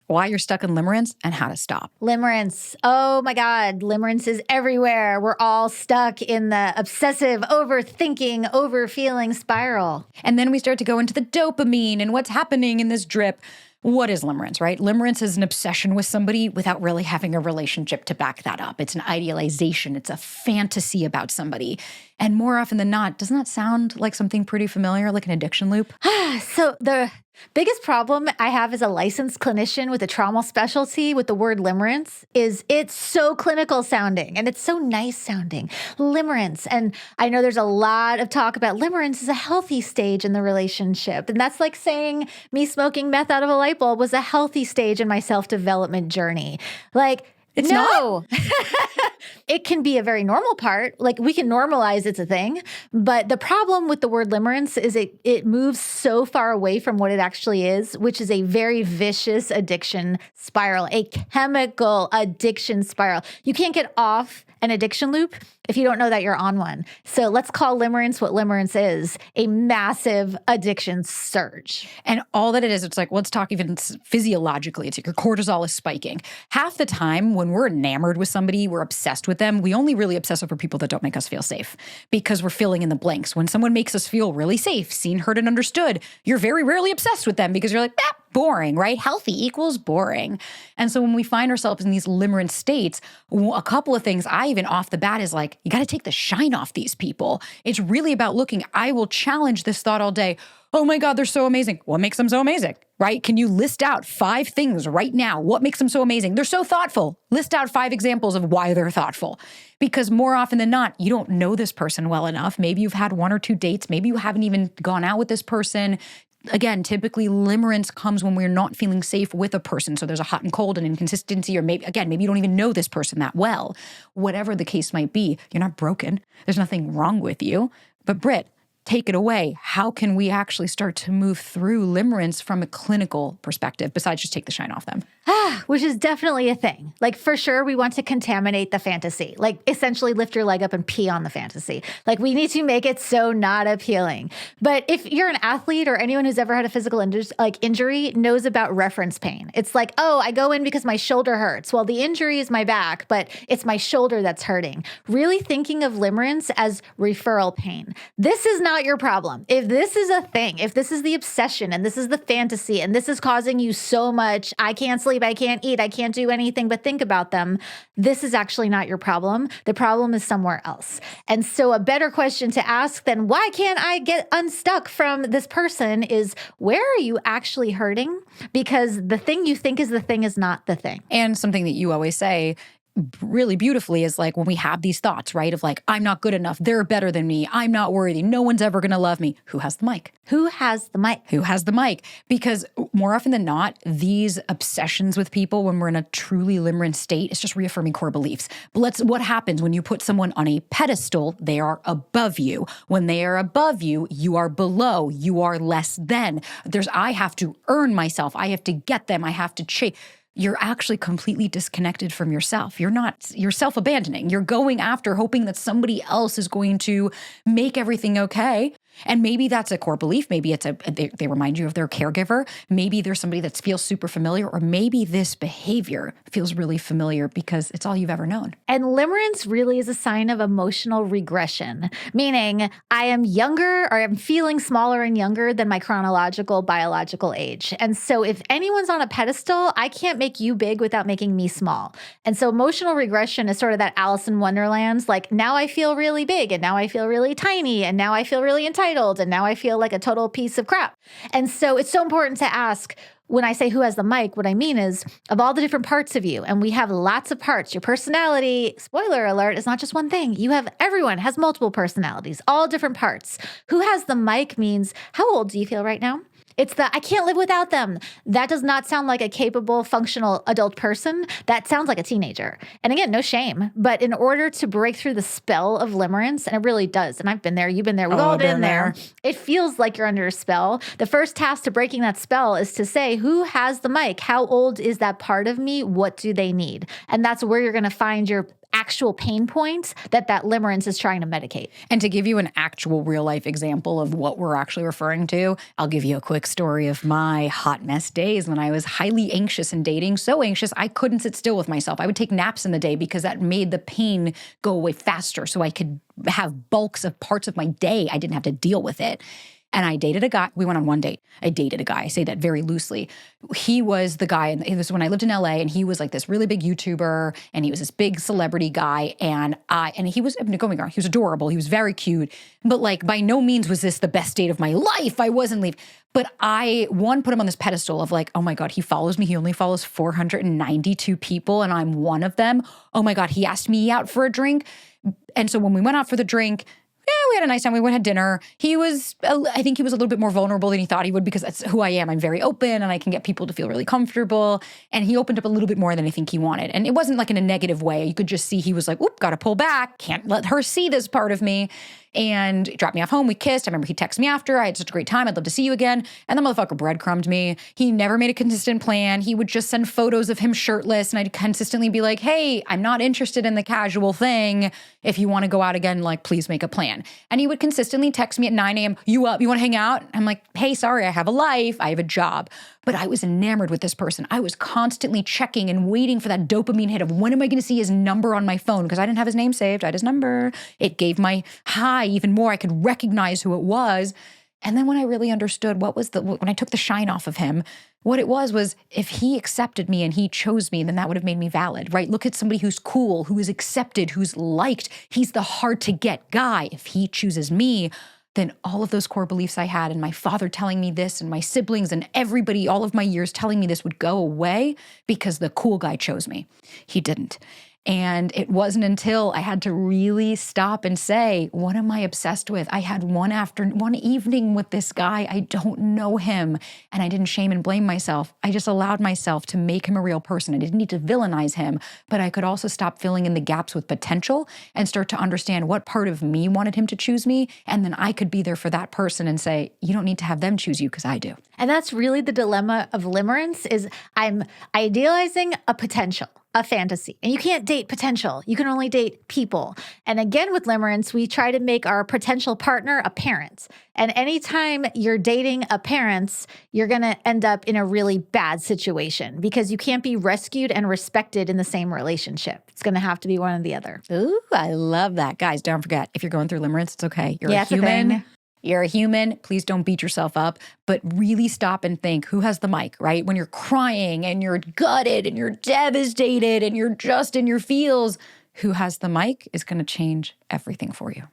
why you're stuck in limerence, and how to stop. Limerence. Oh my God. Limerence is everywhere. We're all stuck in the obsessive, overthinking, overfeeling spiral. And then we start to go into the dopamine and what's happening in this drip. What is limerence, right? Limerence is an obsession with somebody without really having a relationship to back that up. It's an idealization. It's a fantasy about somebody. And more often than not, doesn't that sound like something pretty familiar, like an addiction loop? So the biggest problem I have as a licensed clinician with a trauma specialty with the word limerence is it's so clinical sounding and it's so nice sounding. Limerence. And I know there's a lot of talk about limerence is a healthy stage in the relationship. And that's like saying me smoking meth out of a light bulb was a healthy stage in my self-development journey. Like, It's no. It can be a very normal part. Like we can normalize it's a thing. But the problem with the word limerence is it moves so far away from what it actually is, which is a very vicious addiction spiral, a chemical addiction spiral. You can't get off an addiction loop if you don't know that you're on one. So let's call limerence what limerence is, a massive addiction surge. And all that it is, it's like, let's talk even physiologically. It's like your cortisol is spiking. Half the time when we're enamored with somebody, we're obsessed with them, we only really obsess over people that don't make us feel safe because we're filling in the blanks. When someone makes us feel really safe, seen, heard, and understood, you're very rarely obsessed with them because you're like, boring, right? Healthy equals boring. And so when we find ourselves in these limerence states, a couple of things I even off the bat is like, you got to take the shine off these people. It's really about looking, I will challenge this thought all day. Oh my God, they're so amazing. What makes them so amazing, right? Can you list out 5 things right now? What makes them so amazing? They're so thoughtful. List out 5 examples of why they're thoughtful. Because more often than not, you don't know this person well enough. Maybe you've had 1 or 2 dates. Maybe you haven't even gone out with this person. Again, typically limerence comes when we're not feeling safe with a person. So there's a hot and cold and inconsistency, or maybe you don't even know this person that well. Whatever the case might be, you're not broken. There's nothing wrong with you. But Britt, take it away. How can we actually start to move through limerence from a clinical perspective besides just take the shine off them? Which is definitely a thing. Like for sure, we want to contaminate the fantasy, like essentially lift your leg up and pee on the fantasy. Like we need to make it so not appealing. But if you're an athlete or anyone who's ever had a physical injury knows about reference pain. It's like, oh, I go in because my shoulder hurts. Well, the injury is my back, but it's my shoulder that's hurting. Really thinking of limerence as referral pain. This is not your problem. If this is a thing, if this is the obsession and this is the fantasy and this is causing you so much, I can't sleep, I can't eat, I can't do anything but think about them, this is actually not your problem. The problem is somewhere else. And so a better question to ask than why can't I get unstuck from this person is where are you actually hurting? Because the thing you think is the thing is not the thing. And something that you always say really beautifully is like when we have these thoughts, right? Of like, I'm not good enough. They're better than me. I'm not worthy. No one's ever going to love me. Who has the mic? Who has the mic? Who has the mic? Because more often than not, these obsessions with people when we're in a truly limerent state, it's just reaffirming core beliefs. But what happens when you put someone on a pedestal? They are above you. When they are above you, you are below. You are less than. I have to earn myself. I have to get them. I have to chase. You're actually completely disconnected from yourself. You're self-abandoning. You're going after hoping that somebody else is going to make everything okay. And maybe that's a core belief. Maybe it's they remind you of their caregiver. Maybe there's somebody that feels super familiar, or maybe this behavior feels really familiar because it's all you've ever known. And limerence really is a sign of emotional regression, meaning I am younger or I'm feeling smaller and younger than my chronological biological age. And so if anyone's on a pedestal, I can't make you big without making me small. And so emotional regression is sort of that Alice in Wonderland's like, now I feel really big and now I feel really tiny and now I feel really entitled and now I feel like a total piece of crap. And so it's so important to ask, when I say who has the mic, what I mean is of all the different parts of you, and we have lots of parts, your personality, spoiler alert, is not just one thing. Everyone has multiple personalities, all different parts. Who has the mic means, how old do you feel right now? It's I can't live without them. That does not sound like a capable, functional adult person. That sounds like a teenager. And again, no shame. But in order to break through the spell of limerence, and it really does, and I've been there, you've been there, we've all been there. It feels like you're under a spell. The first task to breaking that spell is to say, who has the mic? How old is that part of me? What do they need? And that's where you're going to find your actual pain points that limerence is trying to medicate. And to give you an actual real life example of what we're actually referring to, I'll give you a quick story of my hot mess days when I was highly anxious and dating. So anxious, I couldn't sit still with myself. I would take naps in the day because that made the pain go away faster so I could have bulks of parts of my day. I didn't have to deal with it. And I dated a guy. We went on one date. I dated a guy. I say that very loosely. He was the guy, and it was when I lived in LA, and he was like this really big YouTuber, and he was this big celebrity guy. And he was, don't get me wrong, he was adorable. He was very cute. But like, by no means was this the best date of my life. I wasn't leaving. But I, put him on this pedestal of like, oh my God, he follows me. He only follows 492 people, and I'm one of them. Oh my God, he asked me out for a drink. And so when we went out for the drink, we had a nice time. We went and had dinner. I think he was a little bit more vulnerable than he thought he would because that's who I am. I'm very open and I can get people to feel really comfortable. And he opened up a little bit more than I think he wanted. And it wasn't like in a negative way. You could just see he was like, oop, got to pull back. Can't let her see this part of me. And he dropped me off home. We kissed. I remember he texted me after. I had such a great time. I'd love to see you again. And the motherfucker breadcrumbed me. He never made a consistent plan. He would just send photos of him shirtless. And I'd consistently be like, hey, I'm not interested in the casual thing. If you want to go out again, like, please make a plan. And he would consistently text me at 9 a.m. You up? You want to hang out? I'm like, hey, sorry, I have a life. I have a job. But I was enamored with this person. I was constantly checking and waiting for that dopamine hit of when am I going to see his number on my phone? Because I didn't have his name saved. I had his number. It gave my high even more. I could recognize who it was. And then when I really understood when I took the shine off of him, what it was if he accepted me and he chose me, then that would have made me valid, right? Look at somebody who's cool, who is accepted, who's liked. He's the hard to get guy. If he chooses me, then all of those core beliefs I had and my father telling me this and my siblings and everybody, all of my years telling me this would go away because the cool guy chose me. He didn't. And it wasn't until I had to really stop and say, what am I obsessed with? I had one evening with this guy. I don't know him. And I didn't shame and blame myself. I just allowed myself to make him a real person. I didn't need to villainize him, but I could also stop filling in the gaps with potential and start to understand what part of me wanted him to choose me. And then I could be there for that person and say, you don't need to have them choose you because I do. And that's really the dilemma of limerence is I'm idealizing a potential, a fantasy. And you can't date potential. You can only date people. And again, with limerence, we try to make our potential partner a parent. And anytime you're dating a parent, you're going to end up in a really bad situation because you can't be rescued and respected in the same relationship. It's going to have to be one or the other. Ooh, I love that. Guys, don't forget, if you're going through limerence, it's okay. You're a human. You're a human. Please don't beat yourself up, but really stop and think, who has the mic, right? When you're crying and you're gutted and you're devastated and you're just in your feels, who has the mic is going to change everything for you.